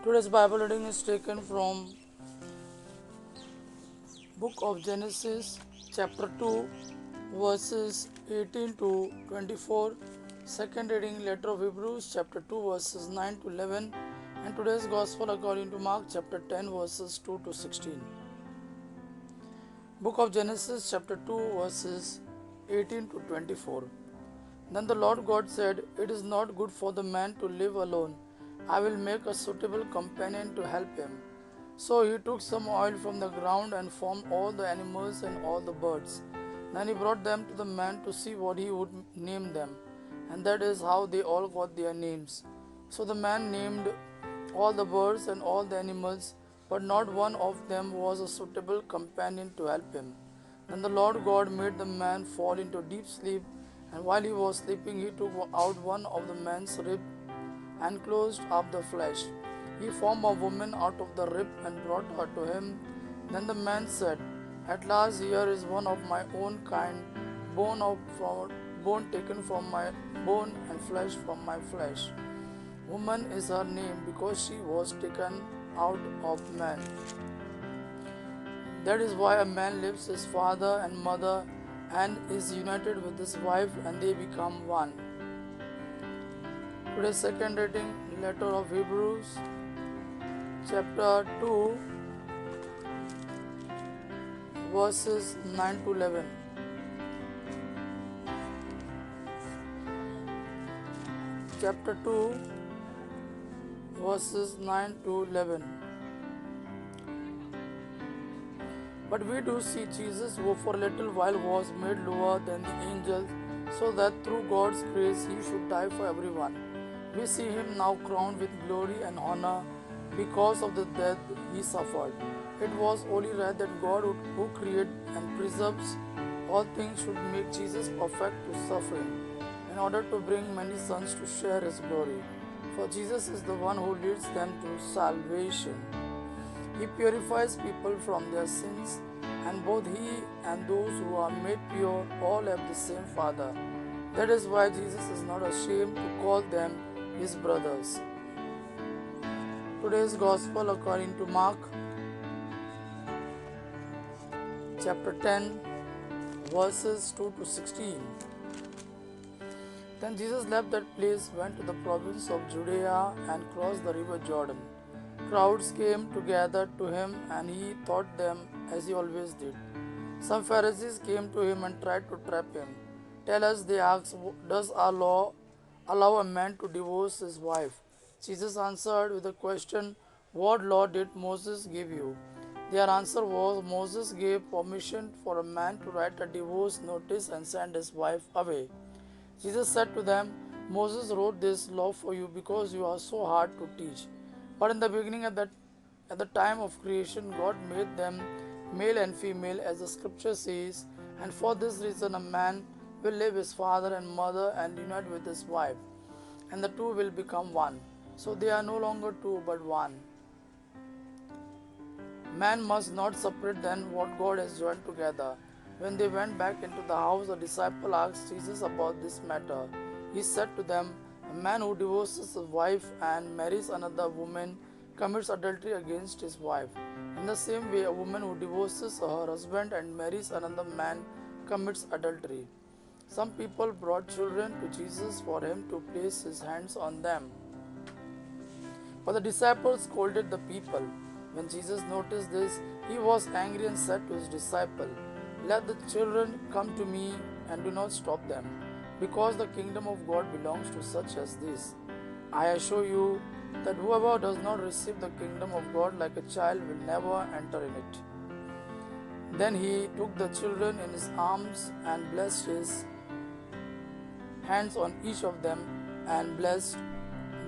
Today's Bible reading is taken from Book of Genesis, chapter 2, verses 18 to 24. Second reading, letter of Hebrews, chapter 2, verses 9 to 11. And today's Gospel according to Mark, chapter 10, verses 2 to 16. Book of Genesis, chapter 2, verses 18 to 24. Then the Lord God said, "It is not good for the man to live alone. I will make a suitable companion to help him." So he took some oil from the ground and formed all the animals and all the birds. Then he brought them to the man to see what he would name them. And that is how they all got their names. So the man named all the birds and all the animals, but not one of them was a suitable companion to help him. Then the Lord God made the man fall into deep sleep, and while he was sleeping, he took out one of the man's rib and closed up the flesh. He formed a woman out of the rib and brought her to him. Then the man said, "At last here is one of my own kind, bone taken from my bone and flesh from my flesh. Woman is her name because she was taken out of man. That is why a man leaves his father and mother and is united with his wife, and they become one." Today's second reading, letter of Hebrews, chapter 2, verses 9 to 11. Chapter 2, verses 9 to 11. But we do see Jesus, who for a little while was made lower than the angels, so that through God's grace he should die for everyone. We see him now crowned with glory and honor because of the death he suffered. It was only right that God, who creates and preserves all things, should make Jesus perfect to suffering, in order to bring many sons to share his glory. For Jesus is the one who leads them to salvation. He purifies people from their sins, and both he and those who are made pure all have the same Father. That is why Jesus is not ashamed to call them his brothers. Today's Gospel according to Mark, chapter 10, verses 2 to 16. Then Jesus left that place, went to the province of Judea, and crossed the river Jordan. Crowds came together to him, and he taught them as he always did. Some Pharisees came to him and tried to trap him. "Tell us," they asked, "does our law allow a man to divorce his wife?" Jesus answered with a question, "What law did Moses give you?" Their answer was, "Moses gave permission for a man to write a divorce notice and send his wife away." Jesus said to them, "Moses wrote this law for you because you are so hard to teach. But in the beginning, at the time of creation, God made them male and female, as the scripture says, and for this reason a man will leave his father and mother and unite with his wife, and the two will become one. So they are no longer two but one. Man must not separate then what God has joined together." When they went back into the house, the disciple asked Jesus about this matter. He said to them, "A man who divorces his wife and marries another woman commits adultery against his wife. In the same way, a woman who divorces her husband and marries another man commits adultery." Some people brought children to Jesus for him to place his hands on them. But the disciples scolded the people. When Jesus noticed this, he was angry and said to his disciple, "Let the children come to me and do not stop them, because the kingdom of God belongs to such as this. I assure you that whoever does not receive the kingdom of God like a child will never enter in it." Then he took the children in his arms and blessed his hands on each of them and blessed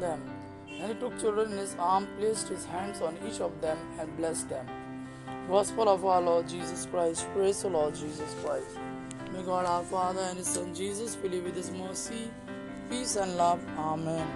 them. Then he took children in his arm, placed his hands on each of them, and blessed them. Gospel of our Lord Jesus Christ. Praise the Lord Jesus Christ. May God our Father and his Son Jesus fill you with his mercy, peace and love. Amen.